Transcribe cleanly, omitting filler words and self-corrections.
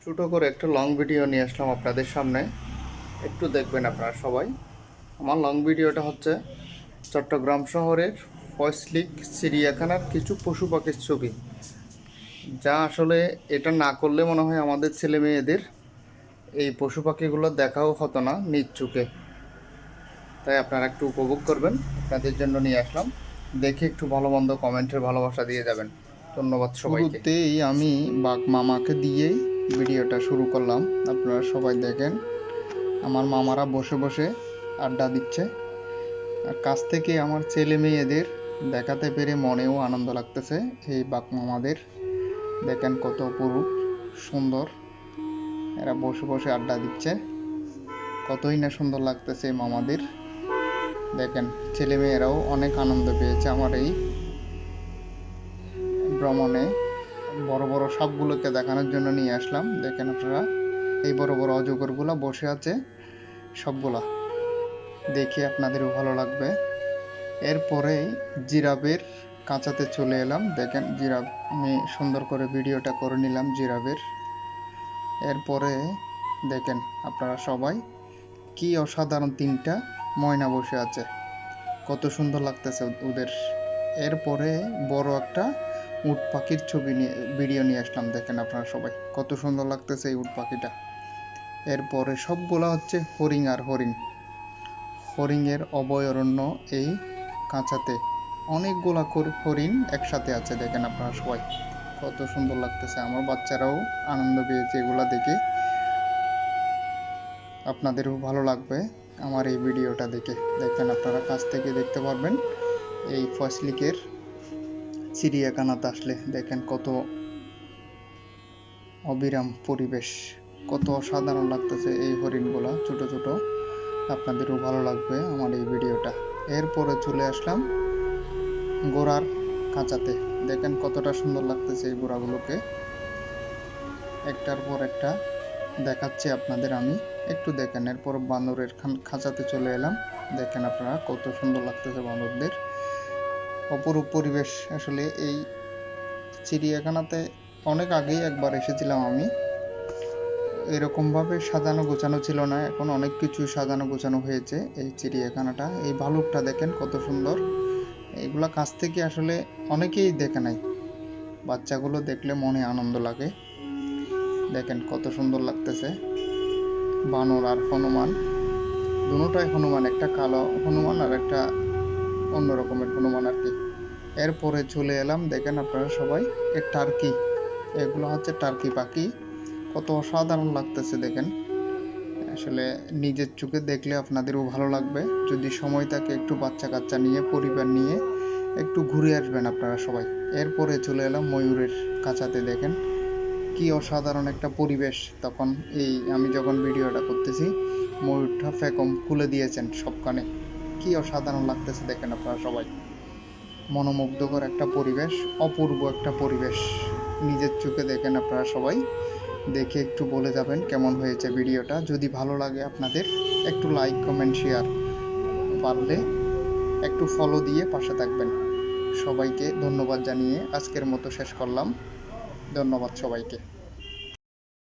ছোটো করে একটা লং ভিডিও নিয়ে আসলাম আপনাদের সামনে। একটু দেখবেন আপনারা সবাই। আমার লং ভিডিওটা হচ্ছে চট্টগ্রাম শহরের ফয়সলিক চিড়িয়াখানার কিছু পশু পাখির ছবি, যা আসলে এটা না করলে মনে হয় আমাদের ছেলে মেয়েদের এই পশু পাখিগুলো দেখাও হতো না নিজ চোখে। তাই আপনারা একটু উপভোগ করবেন, আপনাদের জন্য নিয়ে আসলাম। দেখে একটু ভালো মন্দ কমেন্টের ভালোবাসা দিয়ে যাবেন। ধন্যবাদ সবাইকে। শুরুতেই আমি বাঘ মামাকে দিয়েই ভিডিওটা শুরু করলাম। আপনারা সবাই দেখেন, আমার মামারা বসে বসে আড্ডা দিচ্ছে। আর কাছ থেকে আমার ছেলে মেয়েদের দেখাতে পেরে মনেও আনন্দ লাগতেছে। এই বাঘ মামাদের দেখেন কত অপরূপ সুন্দর, এরা বসে বসে আড্ডা দিচ্ছে। কতই না সুন্দর লাগতেছে এই মামাদের। দেখেন ছেলে মেয়েরাও অনেক আনন্দ পেয়েছে আমার এই ভ্রমণে। বড় বড় সাপগুলোকে দেখানোর জন্য নিয়ে আসলাম। দেখেন আপনারা, এই বড় বড় অজগরগুলা বসে আছে সবগুলা, দেখে আপনাদেরও ভালো লাগবে। এরপরে জিরাফের কাঁচাতে চলে এলাম। দেখেন জিরাফ, আমি সুন্দর করে ভিডিওটা করে নিলাম জিরাফের। এরপরে দেখেন আপনারা সবাই, কি অসাধারণ তিনটা ময়না বসে আছে, কত সুন্দর লাগতেছে ওদের। এরপরে বড় একটা উট পাখির ছবি নিয়ে ভিডিও নিয়ে আসলাম। দেখেন আপনারা সবাই, কত সুন্দর লাগতেছে এই উট পাখিটা। এরপরে সবগুলা হচ্ছে হরিণ আর হরিণ, হরিণের অভয়ারণ্য এই কাঁচাতে। অনেকগুলা হরিণ একসাথে আছে, দেখেন আপনারা সবাই, কত সুন্দর লাগতেছে। আমার বাচ্চারাও আনন্দ পেয়েছে এগুলা দেখে। আপনাদেরও ভালো লাগবে আমার এই ভিডিওটা দেখে। দেখেন আপনারা কাছ থেকে দেখতে পারবেন এই ফসলিকের চিড়িয়াখানাতে আসলে। দেখেন কত অবিরাম পরিবেশ, কত অসাধারণ লাগতেছে এই হরিণগুলা ছোট ছোট। আপনাদেরও ভালো লাগবে আমার এই ভিডিওটা। এরপরে চলে আসলাম ঘোড়ার খাঁচাতে। দেখেন কতটা সুন্দর লাগতেছে এই ঘোড়াগুলোকে, একটার পর একটা দেখাচ্ছি আপনাদের আমি, একটু দেখেন। এরপর বানরের খাঁচাতে চলে এলাম। দেখেন আপনারা কত সুন্দর লাগতেছে বানরদের, অপরূপ পরিবেশ। আসলে এই চিড়িয়াখানাতে অনেক আগেই একবার এসেছিলাম আমি, এরকমভাবে সাজানো গোছানো ছিল না। এখন অনেক কিছু সাজানো গোছানো হয়েছে এই চিড়িয়াখানাটা। এই ভালুকটা দেখেন কত সুন্দর, এগুলা কাছ থেকে আসলে অনেকেই দেখে নাই, বাচ্চাগুলো দেখলে মনে আনন্দ লাগে। দেখেন কত সুন্দর লাগতেছে। বানর আর হনুমান, দুটোটাই হনুমান, একটা কালো হনুমান আর একটা অন্য রকমের হনুমান আর কি। এরপরে চলে এলাম, দেখেন আপনারা সবাই, এ টার্কি, এগুলো হচ্ছে টার্কি পাখি, কত অসাধারণ লাগতেছে দেখেন। আসলে নিজের চোখে দেখলে আপনাদেরও ভালো লাগবে। যদি সময় থাকে একটু বাচ্চা কাচ্চা নিয়ে পরিবার নিয়ে একটু ঘুরে আসবেন আপনারা সবাই। এরপরে চলে এলাম ময়ূরের কাছাতে। দেখেন কি অসাধারণ একটা পরিবেশ। তখন এই আমি যখন ভিডিওটা করতেছি, ময়ূরটা ফেকম খুলে দিয়েছেন সবখানে, কি অসাধারণ লাগতেছে দেখেন আপনারা সবাই। মনোমুগ্ধকর একটা পরিবেশ, অপূর্ব একটা পরিবেশ। নিজের চোখে দেখেন আপনারা সবাই, দেখে একটু বলে যাবেন কেমন হয়েছে ভিডিওটা। যদি ভালো লাগে আপনাদের একটু লাইক কমেন্ট শেয়ার, পারলে একটু ফলো দিয়ে পাশে থাকবেন। সবাইকে ধন্যবাদ জানিয়ে আজকের মতো শেষ করলাম। ধন্যবাদ সবাইকে।